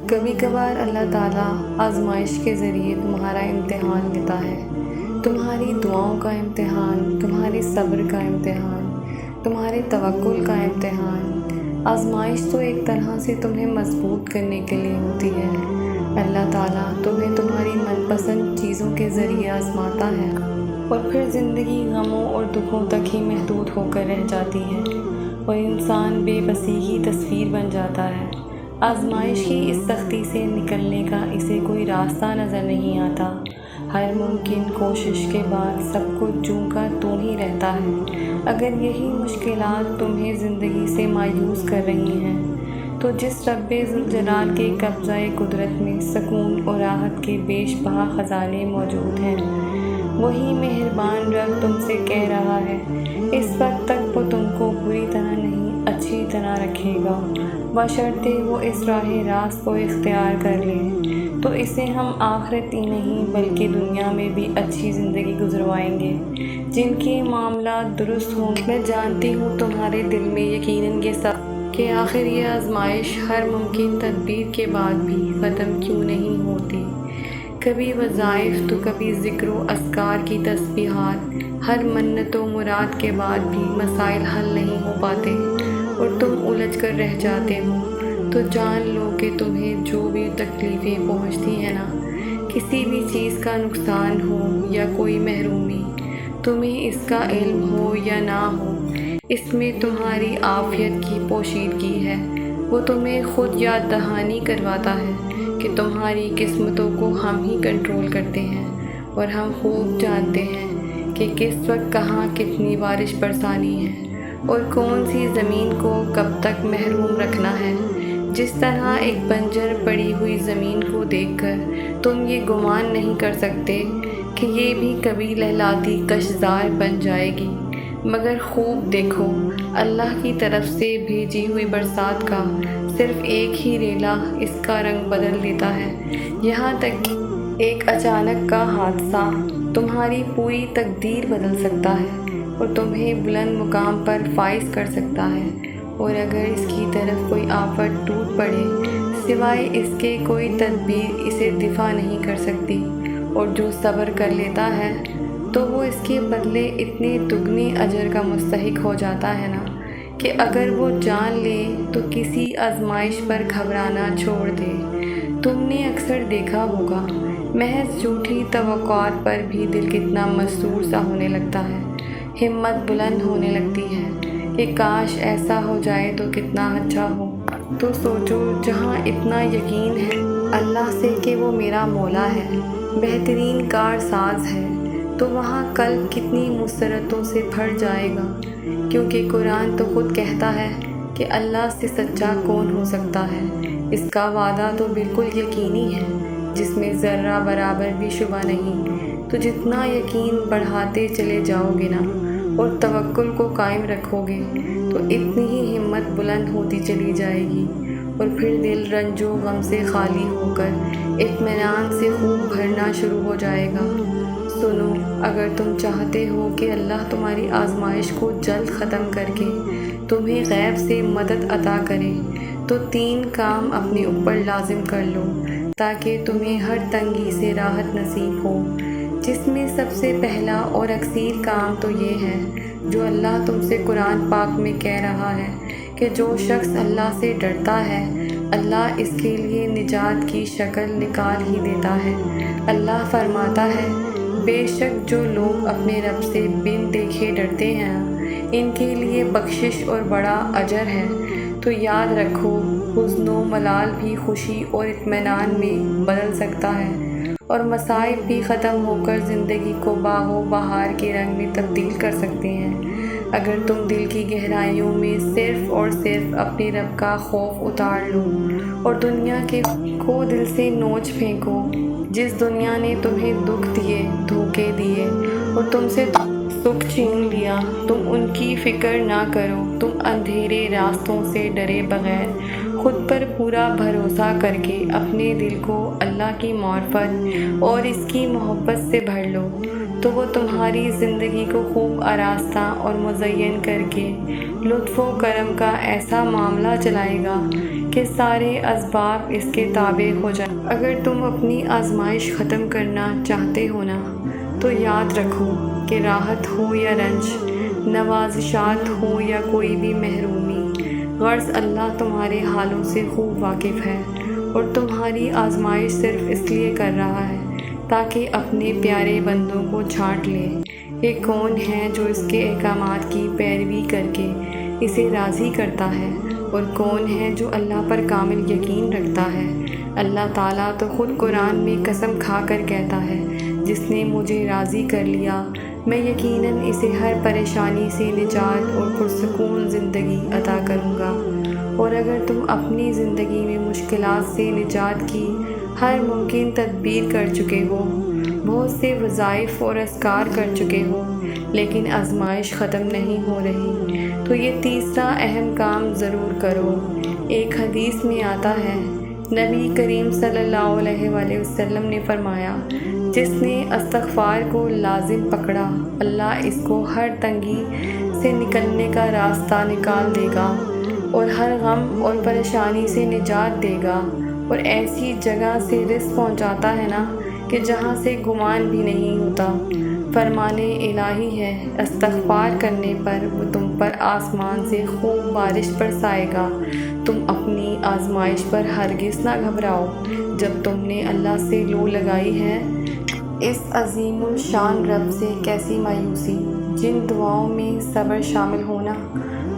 کبھی کبھار اللہ تعالیٰ آزمائش کے ذریعے تمہارا امتحان لیتا ہے، تمہاری دعاؤں کا امتحان، تمہارے صبر کا امتحان، تمہارے توکل کا امتحان۔ آزمائش تو ایک طرح سے تمہیں مضبوط کرنے کے لیے ہوتی ہے۔ اللہ تعالیٰ تمہیں تمہاری من پسند چیزوں کے ذریعے آزماتا ہے، اور پھر زندگی غموں اور دکھوں تک ہی محدود ہو کر رہ جاتی ہے، اور انسان بے بسی کی تصویر بن جاتا ہے۔ آزمائش کی اس سختی سے نکلنے کا اسے کوئی راستہ نظر نہیں آتا۔ ہر ممکن کوشش کے بعد سب کچھ جوں کا توں ہی رہتا ہے۔ اگر یہی مشکلات تمہیں زندگی سے مایوس کر رہی ہیں، تو جس رب ذوالجلال کے قبضہ قدرت میں سکون اور راحت کے بیش بہا خزانے موجود ہیں، وہی مہربان رب تم سے کہہ رہا ہے، اس وقت تک وہ تم کو بری طرح نہیں اچھی طرح رکھے گا، بشرطے وہ اس راہ راست کو اختیار کر لے، تو اسے ہم آخرت ہی نہیں بلکہ دنیا میں بھی اچھی زندگی گزروائیں گے۔ جن کے معاملات درست ہوں، میں جانتی ہوں تمہارے دل میں یقیناً یہ سب کہ آخر یہ آزمائش ہر ممکن تدبیر کے بعد بھی ختم کیوں نہیں ہوتی۔ کبھی وظائف تو کبھی ذکر و اذکار کی تسبیحات، ہر منت و مراد کے بعد بھی مسائل حل نہیں ہو پاتے اور تم الجھ کر رہ جاتے ہو، تو جان لو کہ تمہیں جو بھی تکلیفیں پہنچتی ہیں نا، کسی بھی چیز کا نقصان ہو یا کوئی محرومی، تمہیں اس کا علم ہو یا نہ ہو، اس میں تمہاری عافیت کی پوشیدگی ہے۔ وہ تمہیں خود یاد دہانی کرواتا ہے کہ تمہاری قسمتوں کو ہم ہی کنٹرول کرتے ہیں، اور ہم خوب جانتے ہیں کہ کس وقت کہاں کتنی بارش برسانی ہے اور کون سی زمین کو کب تک محروم رکھنا ہے۔ جس طرح ایک بنجر پڑی ہوئی زمین کو دیکھ کر تم یہ گمان نہیں کر سکتے کہ یہ بھی کبھی لہلاتی کشتزار بن جائے گی، مگر خوب دیکھو، اللہ کی طرف سے بھیجی ہوئی برسات کا صرف ایک ہی ریلا اس کا رنگ بدل دیتا ہے، یہاں تک کہ ایک اچانک کا حادثہ تمہاری پوری تقدیر بدل سکتا ہے اور تمہیں بلند مقام پر فائز کر سکتا ہے۔ اور اگر اس کی طرف کوئی آفت ٹوٹ پڑے، سوائے اس کے کوئی تدبیر اسے دفع نہیں کر سکتی، اور جو صبر کر لیتا ہے تو وہ اس کے بدلے اتنے دگنے اجر کا مستحق ہو جاتا ہے نا، کہ اگر وہ جان لے تو کسی آزمائش پر گھبرانا چھوڑ دے۔ تم نے اکثر دیکھا ہوگا، محض جھوٹی توقعات پر بھی دل کتنا مسرور سا ہونے لگتا ہے، ہمت بلند ہونے لگتی ہے کہ کاش ایسا ہو جائے تو کتنا اچھا ہو۔ تو سوچو، جہاں اتنا یقین ہے اللہ سے کہ وہ میرا مولا ہے، بہترین کار ساز ہے، تو وہاں قلب کتنی مسرتوں سے بھر جائے گا، کیونکہ قرآن تو خود کہتا ہے کہ اللہ سے سچا کون ہو سکتا ہے۔ اس کا وعدہ تو بالکل یقینی ہے، جس میں ذرہ برابر بھی شبہ نہیں۔ تو جتنا یقین بڑھاتے چلے جاؤ گے نا، اور توکل کو قائم رکھو گے، تو اتنی ہی ہمت بلند ہوتی چلی جائے گی، اور پھر دل رنج و غم سے خالی ہو کر اطمینان سے خوب بھرنا شروع ہو جائے گا۔ سنو، اگر تم چاہتے ہو کہ اللہ تمہاری آزمائش کو جلد ختم کر کے تمہیں غیب سے مدد عطا کرے، تو 3 کام اپنے اوپر لازم کر لو تاکہ تمہیں ہر تنگی سے راحت نصیب ہو۔ جس میں سب سے پہلا اور اکثیر کام تو یہ ہے، جو اللہ تم سے قرآن پاک میں کہہ رہا ہے کہ جو شخص اللہ سے ڈرتا ہے، اللہ اس کے لیے نجات کی شکل نکال ہی دیتا ہے۔ اللہ فرماتا ہے، بے شک جو لوگ اپنے رب سے بن دیکھے ڈرتے ہیں، ان کے لیے بخشش اور بڑا اجر ہے۔ تو یاد رکھو، حزن و ملال بھی خوشی اور اطمینان میں بدل سکتا ہے، اور مصائب بھی ختم ہو کر زندگی کو باغ و بہار کے رنگ میں تبدیل کر سکتے ہیں، اگر تم دل کی گہرائیوں میں صرف اور صرف اپنے رب کا خوف اتار لو اور دنیا کے کو دل سے نوچ پھینکو۔ جس دنیا نے تمہیں دکھ دیے، دھوکے دیے اور تم سے سکھ چھین لیا، تم ان کی فکر نہ کرو، تم اندھیرے راستوں سے ڈرے بغیر خود پر پورا بھروسہ کر کے اپنے دل کو اللہ کی معرفت اور اس کی محبت سے بھر لو تو وہ تمہاری زندگی کو خوب آراستہ اور مزین کر کے لطف و کرم کا ایسا معاملہ چلائے گا کہ سارے اسباب اس کے تابع ہو جائیں۔ اگر تم اپنی آزمائش ختم کرنا چاہتے ہو نا تو یاد رکھو کہ راحت ہو یا رنج، نوازشات ہو یا کوئی بھی محرومی، غرض اللہ تمہارے حالوں سے خوب واقف ہے اور تمہاری آزمائش صرف اس لیے کر رہا ہے تاکہ اپنے پیارے بندوں کو چھانٹ لے۔ یہ کون ہے جو اس کے احکامات کی پیروی کر کے اسے راضی کرتا ہے اور کون ہے جو اللہ پر کامل یقین رکھتا ہے؟ اللہ تعالیٰ تو خود قرآن میں قسم کھا کر کہتا ہے، جس نے مجھے راضی کر لیا میں یقیناً اسے ہر پریشانی سے نجات اور پرسکون زندگی عطا کروں گا۔ اور اگر تم اپنی زندگی میں مشکلات سے نجات کی ہر ممکن تدبیر کر چکے ہو، بہت سے وظائف اور اذکار کر چکے ہو، لیکن آزمائش ختم نہیں ہو رہی، تو یہ تیسرا اہم کام ضرور کرو۔ ایک حدیث میں آتا ہے، نبی کریم صلی اللہ علیہ وآلہ وسلم نے فرمایا، جس نے استغفار کو لازم پکڑا اللہ اس کو ہر تنگی سے نکلنے کا راستہ نکال دے گا اور ہر غم اور پریشانی سے نجات دے گا، اور ایسی جگہ سے رزق پہنچاتا ہے نا کہ جہاں سے گمان بھی نہیں ہوتا۔ فرمان الہی ہے، استغفار کرنے پر وہ تم پر آسمان سے خوب بارش برسائے گا۔ تم اپنی آزمائش پر ہرگز نہ گھبراؤ۔ جب تم نے اللہ سے لو لگائی ہے، اس عظیم الشان رب سے کیسی مایوسی۔ جن دعاؤں میں صبر شامل ہونا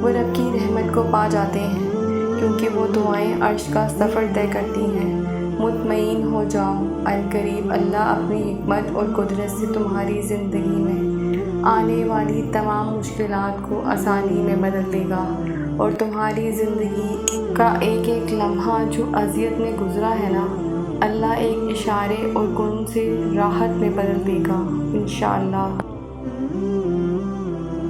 وہ رب کی رحمت کو پا جاتے ہیں، کیونکہ وہ دعائیں عرش کا سفر طے کرتی ہیں۔ مطمئن ہو جاؤ، عنقریب اللہ اپنی حکمت اور قدرت سے تمہاری زندگی میں آنے والی تمام مشکلات کو آسانی میں بدل دے گا، اور تمہاری زندگی کا ایک ایک لمحہ جو اذیت میں گزرا ہے نا، اللہ ایک اشارے اور کن سے راحت میں بدل دے گا انشاءاللہ۔